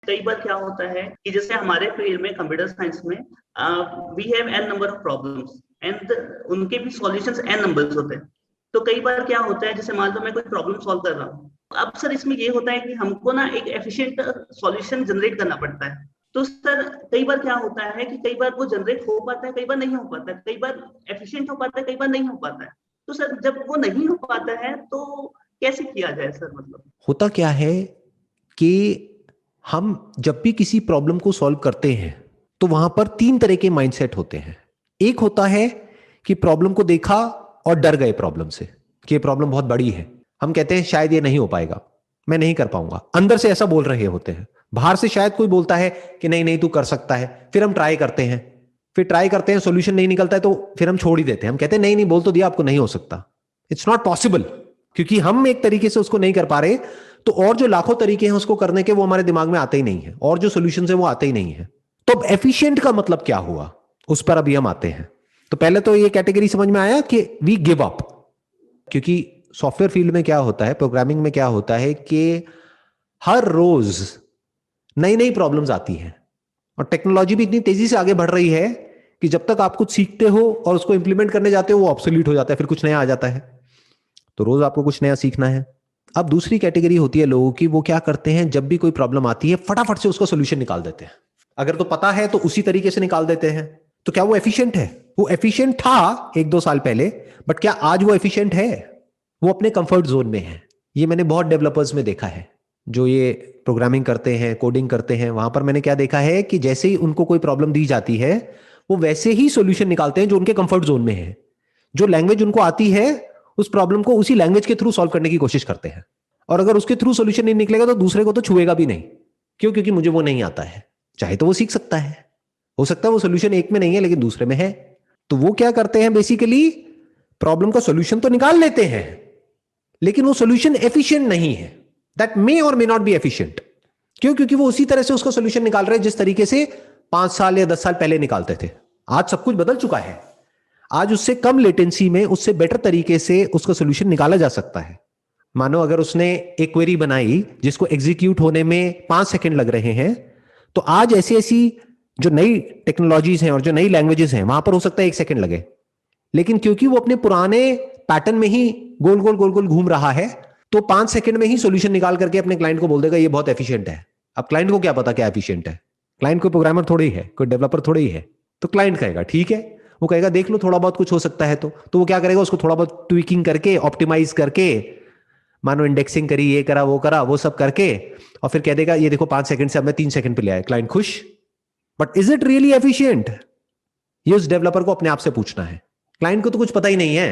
कई बार क्या होता है कि जैसे हमारे फील्ड में कंप्यूटर साइंस में we have an number of problems and उनके भी सॉल्यूशंस एन नंबर्स होते हैं। तो कई बार क्या होता है, जैसे मान लो मैं कोई प्रॉब्लम सॉल्व कर रहा हूँ, अब सर इसमें ये होता है कि हमको ना एक एफिशिएंट सॉल्यूशन जनरेट करना पड़ता है। तो सर कई बार क्या होता है कि कई बार वो जनरेट हो पाता है, कई बार नहीं हो पाता है, कई बार एफिशिएंट हो पाता है, कई बार नहीं हो पाता है। तो सर जब वो नहीं हो पाता है तो कैसे किया जाए सर? मतलब होता क्या है कि हम जब भी किसी प्रॉब्लम को सॉल्व करते हैं तो वहां पर तीन तरह के माइंडसेट होते हैं। एक होता है कि प्रॉब्लम को देखा और डर गए प्रॉब्लम से कि ये प्रॉब्लम बहुत बड़ी है, हम कहते हैं शायद ये नहीं हो पाएगा, मैं नहीं कर पाऊंगा। अंदर से ऐसा बोल रहे होते हैं, बाहर से शायद कोई बोलता है कि नहीं नहीं तू कर सकता है, फिर हम ट्राई करते हैं, फिर ट्राई करते हैं, सोल्यूशन नहीं निकलता है तो फिर हम छोड़ ही देते हैं। हम कहते हैं नहीं नहीं बोल तो दिया आपको, नहीं हो सकता, इट्स नॉट पॉसिबल। क्योंकि हम एक तरीके से उसको नहीं कर पा रहे तो और जो लाखों तरीके हैं उसको करने के वो हमारे दिमाग में आते ही नहीं है, और जो सोल्यूशन है वो आते ही नहीं है। तो अब एफिशिएंट का मतलब क्या हुआ, उस पर अभी हम आते हैं। तो पहले तो ये कैटेगरी समझ में आया कि वी गिव अप। क्योंकि सॉफ्टवेयर फील्ड में क्या होता है, प्रोग्रामिंग में क्या होता है कि हर रोज नई नई प्रॉब्लम्स आती हैं और टेक्नोलॉजी भी इतनी तेजी से आगे बढ़ रही है कि जब तक आप कुछ सीखते हो और उसको इंप्लीमेंट करने जाते हो वो ऑब्सोलीट हो जाता है, फिर कुछ नया आ जाता है। तो रोज आपको कुछ नया सीखना है। अब दूसरी कैटेगरी होती है लोगों की, वो क्या करते हैं जब भी कोई प्रॉब्लम आती है फटाफट से उसका सोल्यूशन निकाल देते हैं। अगर तो पता है तो उसी तरीके से निकाल देते हैं। तो क्या वो एफिशिएंट है? वो एफिशिएंट था एक दो साल पहले, बट क्या आज वो एफिशिएंट है? वो अपने कंफर्ट जोन में है। ये मैंने बहुत डेवलपर्स में देखा है जो ये प्रोग्रामिंग करते हैं, कोडिंग करते हैं। वहां पर मैंने क्या देखा है कि जैसे ही उनको कोई प्रॉब्लम दी जाती है वो वैसे ही सोल्यूशन निकालते हैं जो उनके कंफर्ट जोन में है। जो लैंग्वेज उनको आती है उस प्रॉब्लम को उसी लैंग्वेज के थ्रू सॉल्व करने की कोशिश करते हैं। और अगर उसके थ्रू सोल्यूशन नहीं निकलेगा तो दूसरे को तो छुएगा भी नहीं। क्यों? क्योंकि मुझे वो नहीं आता है। चाहे तो वो सीख सकता है, हो सकता है वो सोल्यूशन एक में नहीं है लेकिन दूसरे में है। तो वो क्या करते हैं, बेसिकली प्रॉब्लम का सोल्यूशन तो निकाल लेते हैं लेकिन वो सोल्यूशन एफिशिएंट नहीं है। दैट मे और मे नॉट बी एफिशिएंट। क्यों? क्योंकि वो उसी तरह से उसका सोल्यूशन निकाल रहे हैं जिस तरीके से 5 साल या 10 साल पहले निकालते थे। आज सब कुछ बदल चुका है। आज उससे कम लेटेंसी में उससे बेटर तरीके से उसका सोल्यूशन निकाला जा सकता है। मानो अगर उसने एक क्वेरी बनाई जिसको एग्जीक्यूट होने में 5 सेकंड लग रहे हैं, तो आज ऐसी ऐसी जो नई टेक्नोलॉजीज हैं और जो नई लैंग्वेजेस हैं वहां पर हो सकता है 1 सेकंड लगे। लेकिन क्योंकि वो अपने पुराने पैटर्न में ही गोल गोल गोल गोल घूम रहा है तो 5 सेकंड में ही सोल्यूशन निकाल करके अपने क्लाइंट को बोल देगा ये बहुत एफिशिएंट है। अब क्लाइंट को क्या पता क्या एफिशिएंट है? क्लाइंट कोई प्रोग्रामर थोड़ी ही है, कोई डेवलपर थोड़ी ही है। तो क्लाइंट कहेगा ठीक है, वो कहेगा देख लो थोड़ा बहुत कुछ हो सकता है। तो वो क्या करेगा, उसको थोड़ा बहुत ट्विकिंग करके, ऑप्टिमाइज करके, मानो इंडेक्सिंग करी, ये करा वो सब करके, और फिर कह देगा ये देखो 5 सेकंड से अब मैं 3 सेकंड पे ले आया। क्लाइंट खुश। But is it really efficient? ये उस डेवलपर को अपने आप से पूछना है। क्लाइंट को तो कुछ पता ही नहीं है,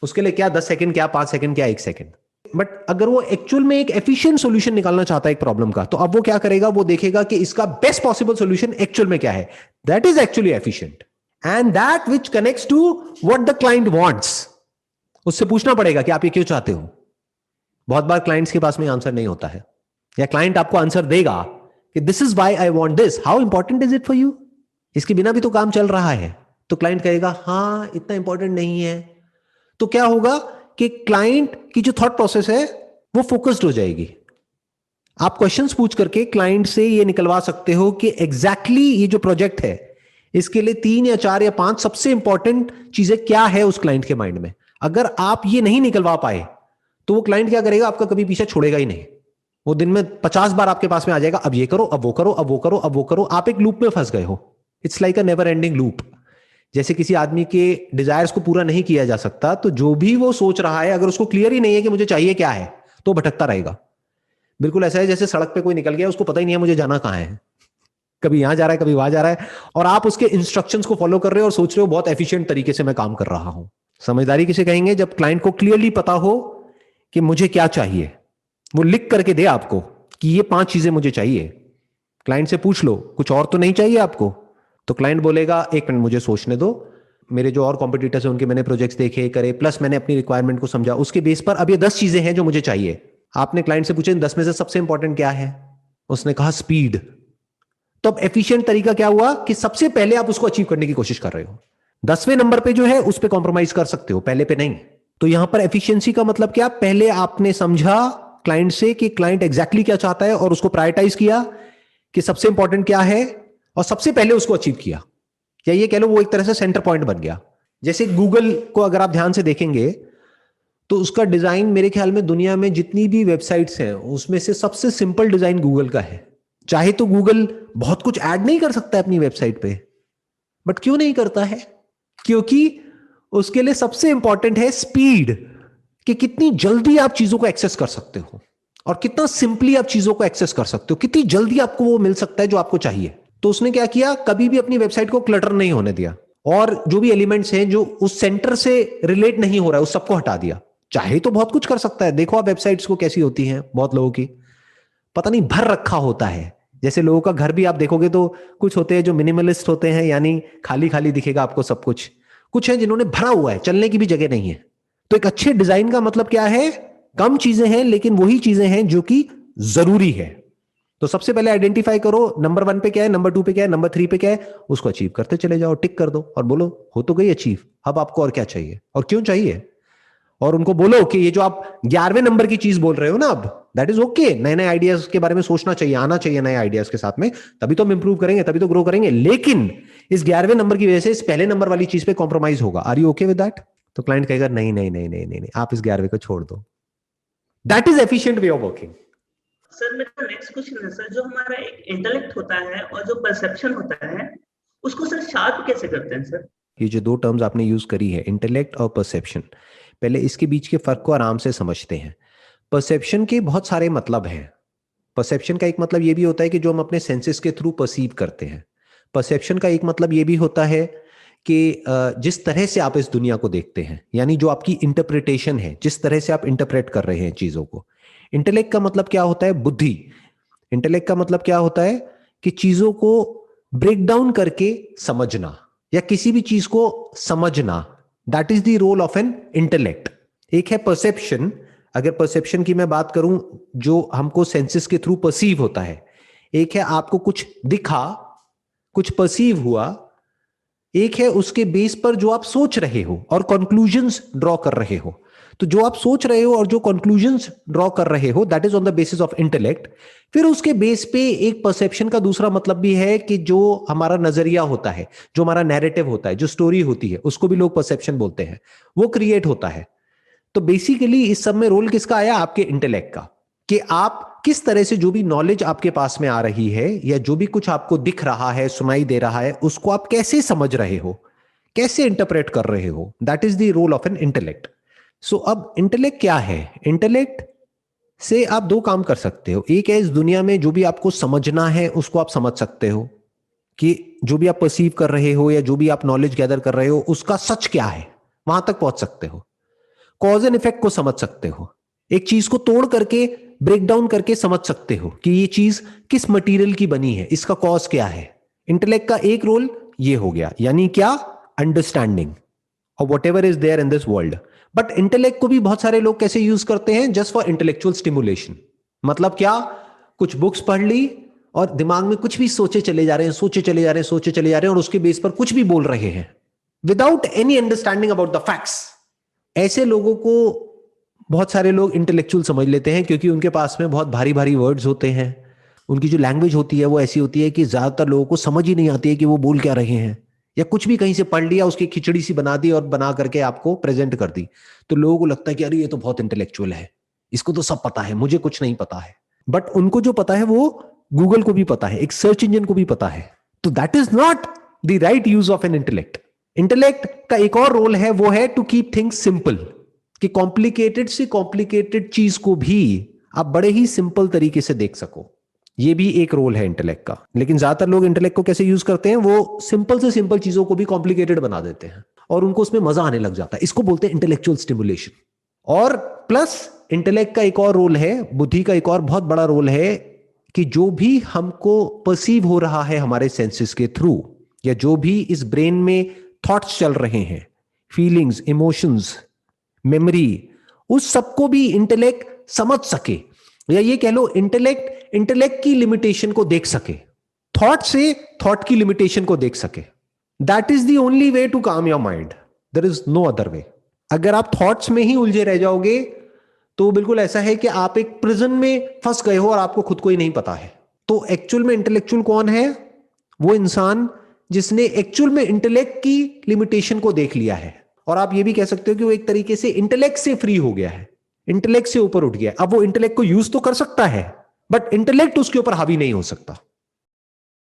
उसके लिए क्या 10 सेकंड, क्या 5 सेकंड, क्या 1 सेकंड। बट अगर वो एक्चुअल में एक एफिशिएंट सॉल्यूशन निकालना चाहता है एक प्रॉब्लम का, तो अब वो क्या करेगा, वो देखेगा कि इसका बेस्ट पॉसिबल सॉल्यूशन एक्चुअल में क्या है। That is actually efficient and that which connects to what the client wants. उससे पूछना पड़ेगा कि आप ये क्यों चाहते हो। बहुत बार क्लाइंट्स के पास में आंसर नहीं होता है, या क्लाइंट आपको आंसर देगा कि this is why I want this, how important is it for you. इसके बिना भी तो काम चल रहा है। तो क्लाइंट कहेगा हां इतना इंपॉर्टेंट नहीं है। तो क्या होगा कि क्लाइंट की जो थॉट प्रोसेस है वो फोकस्ड हो जाएगी। आप क्वेश्चंस पूछ करके क्लाइंट से ये निकलवा सकते हो कि एग्जैक्टली ये जो प्रोजेक्ट है इसके लिए 3 या 4 या 5 सबसे इंपॉर्टेंट चीजें क्या है उस क्लाइंट के माइंड में। अगर आप ये नहीं निकलवा पाए तो वो क्लाइंट क्या करेगा, आपका कभी पीछे छोड़ेगा ही नहीं। वो दिन में 50 बार आपके पास में आ जाएगा, अब ये करो, अब वो करो, अब वो करो, अब वो करो। आप एक लूप में फंस गए हो। It's like a never ending loop. जैसे किसी आदमी के डिजायर्स को पूरा नहीं किया जा सकता, तो जो भी वो सोच रहा है अगर उसको क्लियर ही नहीं है कि मुझे चाहिए क्या है तो भटकता रहेगा। बिल्कुल ऐसा है जैसे सड़क पे कोई निकल गया, उसको पता ही नहीं है मुझे जाना कहां है, कभी यहां जा रहा है कभी वहां जा रहा है, और आप उसके इंस्ट्रक्शंस को फॉलो कर रहे हो और सोच रहे हो बहुत एफिशिएंट तरीके से मैं काम कर रहा हूं। समझदारी किसे कहेंगे? जब क्लाइंट को क्लियरली पता हो कि मुझे क्या चाहिए, वो लिख करके दे आपको कि ये 5 चीजें मुझे चाहिए। क्लाइंट से पूछ लो कुछ और तो नहीं चाहिए आपको, तो क्लाइंट बोलेगा 1 मिनट मुझे सोचने दो, मेरे जो और कॉम्पिटिटर्स हैं उनके मैंने प्रोजेक्ट्स देखे करे, प्लस मैंने अपनी रिक्वायरमेंट को समझा, उसके बेस पर अब ये 10 चीजें हैं जो मुझे चाहिए। आपने क्लाइंट से पूछे 10 में से सबसे इंपॉर्टेंट क्या है, उसने कहा स्पीड। तो अब एफिशिएंट तरीका क्या हुआ कि सबसे पहले आप उसको अचीव करने की कोशिश कर रहे हो। 10वें नंबर पे जो है उस पर कॉम्प्रोमाइज कर सकते हो, पहले पे नहीं। तो यहां पर एफिशिएंसी का मतलब क्या, पहले आपने समझा क्लाइंट से कि क्लाइंट एग्जैक्टली क्या चाहता है और उसको प्रायोरिटाइज किया कि सबसे इंपॉर्टेंट क्या है और सबसे पहले उसको अचीव किया, या ये कह लो वो एक तरह से सेंटर पॉइंट बन गया। जैसे गूगल को अगर आप ध्यान से देखेंगे तो उसका डिजाइन मेरे ख्याल में दुनिया में जितनी भी वेबसाइट्स हैं उसमें से सबसे सिंपल डिजाइन गूगल का है। चाहे तो गूगल बहुत कुछ ऐड नहीं कर सकता है अपनी वेबसाइट पे, बट क्यों नहीं करता है? क्योंकि उसके लिए सबसे इंपॉर्टेंट है स्पीड, कि कितनी जल्दी आप चीजों को एक्सेस कर सकते हो और कितना सिंपली आप चीजों को एक्सेस कर सकते हो, कितनी जल्दी आपको वो मिल सकता है जो आपको चाहिए। तो उसने क्या किया, कभी भी अपनी वेबसाइट को क्लटर नहीं होने दिया और जो भी एलिमेंट्स हैं जो उस सेंटर से रिलेट नहीं हो रहा है उस सबको हटा दिया। चाहे तो बहुत कुछ कर सकता है, देखो आप वेबसाइट्स को कैसी होती हैं, बहुत लोगों की पता नहीं भर रखा होता है। जैसे लोगों का घर भी आप देखोगे तो कुछ होते हैं जो मिनिमलिस्ट होते हैं, यानी खाली खाली दिखेगा आपको सब कुछ। कुछ है जिन्होंने भरा हुआ है, चलने की भी जगह नहीं है। तो एक अच्छे डिजाइन का मतलब क्या है, कम चीजें हैं लेकिन वही चीजें हैं जो कि जरूरी है। तो सबसे पहले आइडेंटिफाई करो नंबर 1 पे क्या है, नंबर 2 पे क्या है, नंबर 3 पे क्या है, उसको अचीव करते चले जाओ, टिक कर दो और बोलो हो तो गई अचीव, अब आपको और क्या चाहिए और क्यों चाहिए। और उनको बोलो कि ये जो आप 11वें नंबर की चीज बोल रहे हो ना, अब दैट इज ओके, नए नए आइडियाज के बारे में सोचना चाहिए, आना चाहिए नए आइडियाज के साथ में, तभी तो हम इंप्रूव करेंगे, तभी तो ग्रो करेंगे। लेकिन इस 11वें नंबर की वजह से इस पहले नंबर वाली चीज पे कॉम्प्रोमाइज होगा, are you okay with that? तो क्लाइंट कहेगा नहीं नहीं नहीं नहीं नहीं, नहीं आप इस 11वें को छोड़ दो। That is efficient way of working. Sir मेरा नेक्स्ट क्वेश्चन है सर, जो हमारा एक इंटेलेक्ट होता है और जो परसेप्शन होता है उसको सर शार्प कैसे करते हैं सर? ये जो दो टर्म्स आपने यूज करी है, इंटेलेक्ट और परसेप्शन, पहले इसके बीच के फर्क को आराम से समझते हैं। परसेप्शन के बहुत सारे मतलब हैं। परसेप्शन का एक मतलब ये भी होता है कि जो हम अपने सेंसेस के थ्रू परसीव करते हैं। परसेप्शन का एक मतलब ये भी होता है कि जिस तरह से आप इस दुनिया को देखते हैं, यानी जो आपकी इंटरप्रिटेशन है, जिस तरह से आप इंटरप्रेट कर रहे हैं चीजों को। इंटेलेक्ट का मतलब क्या होता है, बुद्धि। इंटेलेक्ट का मतलब क्या होता है कि चीजों को ब्रेक डाउन करके समझना या किसी भी चीज को समझना, that is the role of an intellect. एक है परसेप्शन, अगर परसेप्शन की मैं बात करूं जो हमको सेंसेस के थ्रू परसीव होता है, एक है आपको कुछ दिखा, कुछ परसीव हुआ, एक है उसके बेस पर जो आप सोच रहे हो और कंक्लूजन्स ड्रॉ कर रहे हो। तो जो आप सोच रहे हो और जो कंक्लूजन्स ड्रॉ कर रहे हो, that is on the basis of intellect. फिर उसके बेस पे एक परसेप्शन का दूसरा मतलब भी है कि जो हमारा नजरिया होता है, जो हमारा नैरेटिव होता है, जो स्टोरी होती है, उसको भी लोग परसेप्शन बोलते हैं, वो क्रिएट होता है। तो बेसिकली इस सब में रोल किसका आया, आपके इंटेलेक्ट का, कि आप किस तरह से जो भी नॉलेज आपके पास में आ रही है या जो भी कुछ आपको दिख रहा है, सुनाई दे रहा है, उसको आप कैसे समझ रहे हो, कैसे इंटरप्रेट कर रहे हो, that is the role of an intellect. So अब इंटेलेक्ट क्या है, इंटेलेक्ट से आप दो काम कर सकते हो। एक है इस दुनिया में जो भी आपको समझना है उसको आप समझ सकते हो, कि जो भी आप परसीव कर रहे हो या जो भी आप नॉलेज गैदर कर रहे हो उसका सच क्या है, वहां तक पहुंच सकते हो। कॉज एंड इफेक्ट को समझ सकते हो, एक चीज को तोड़ करके ब्रेक डाउन करके समझ सकते हो कि ये चीज किस मटेरियल की बनी है, इसका कॉज क्या है। इंटेलेक्ट का एक रोल ये हो गया, यानी क्या, अंडरस्टैंडिंग और whatever is there in this world. But intellect को भी बहुत सारे लोग कैसे यूज करते हैं, जस्ट फॉर इंटेलेक्चुअल स्टिमुलेशन। मतलब क्या, कुछ बुक्स पढ़ ली और दिमाग में कुछ भी सोचे चले जा रहे हैं, सोचे चले जा रहे हैं, सोचे चले जा रहे हैं और उसके बेस पर कुछ भी बोल रहे हैं without any understanding about the facts. ऐसे लोगों को बहुत सारे लोग इंटेलेक्चुअल समझ लेते हैं, क्योंकि उनके पास में बहुत भारी भारी वर्ड्स होते हैं, उनकी जो लैंग्वेज होती है वो ऐसी होती है कि ज्यादातर लोगों को समझ ही नहीं आती है कि वो बोल क्या रहे हैं, या कुछ भी कहीं से पढ़ लिया, उसकी खिचड़ी सी बना दी और बना करके आपको प्रेजेंट कर दी। तो लोगों को लगता है कि अरे ये तो बहुत इंटेलेक्चुअल है, इसको तो सब पता है, मुझे कुछ नहीं पता है। बट उनको जो पता है वो गूगल को भी पता है, एक सर्च इंजन को भी पता है। तो that is not the right use of an intellect. Intellect का एक और रोल है, वो है टू कीप थिंग्स सिंपल, कि कॉम्प्लिकेटेड से कॉम्प्लिकेटेड चीज को भी आप बड़े ही सिंपल तरीके से देख सको। ये भी एक रोल है इंटेलेक्ट का। लेकिन ज्यादातर लोग इंटेलेक्ट को कैसे यूज करते हैं, वो सिंपल से सिंपल चीजों को भी कॉम्प्लिकेटेड बना देते हैं और उनको उसमें मजा आने लग जाता है। इसको बोलते हैं इंटेलेक्चुअल स्टिमुलेशन। और प्लस इंटेलेक्ट का एक और रोल है, बुद्धि का एक और बहुत बड़ा रोल है, कि जो भी हमको परसीव हो रहा है हमारे सेंसेस के थ्रू, या जो भी इस ब्रेन में थॉट्स चल रहे हैं, फीलिंग्स, इमोशंस, मेमोरी, उस सबको भी इंटेलेक्ट समझ सके, या ये कह लो इंटेलेक्ट की लिमिटेशन को देख सके, थॉट से थॉट की लिमिटेशन को देख सके। That is the only way to calm your mind, there is no other way. अगर आप थॉट्स में ही उलझे रह जाओगे तो बिल्कुल ऐसा है कि आप एक प्रिजन में फंस गए हो और आपको खुद को ही नहीं पता है। तो एक्चुअल में इंटेलेक्चुअल कौन है? वो इंसान जिसने एक्चुअल में इंटेलेक्ट की लिमिटेशन को देख लिया है, और आप ये भी कह सकते हो कि वो एक तरीके से इंटेलेक्ट से फ्री हो गया है, इंटेलेक्ट से ऊपर उठ गया। अब वो इंटेलेक्ट को यूज तो कर सकता है, बट इंटेलेक्ट उसके ऊपर हावी नहीं हो सकता।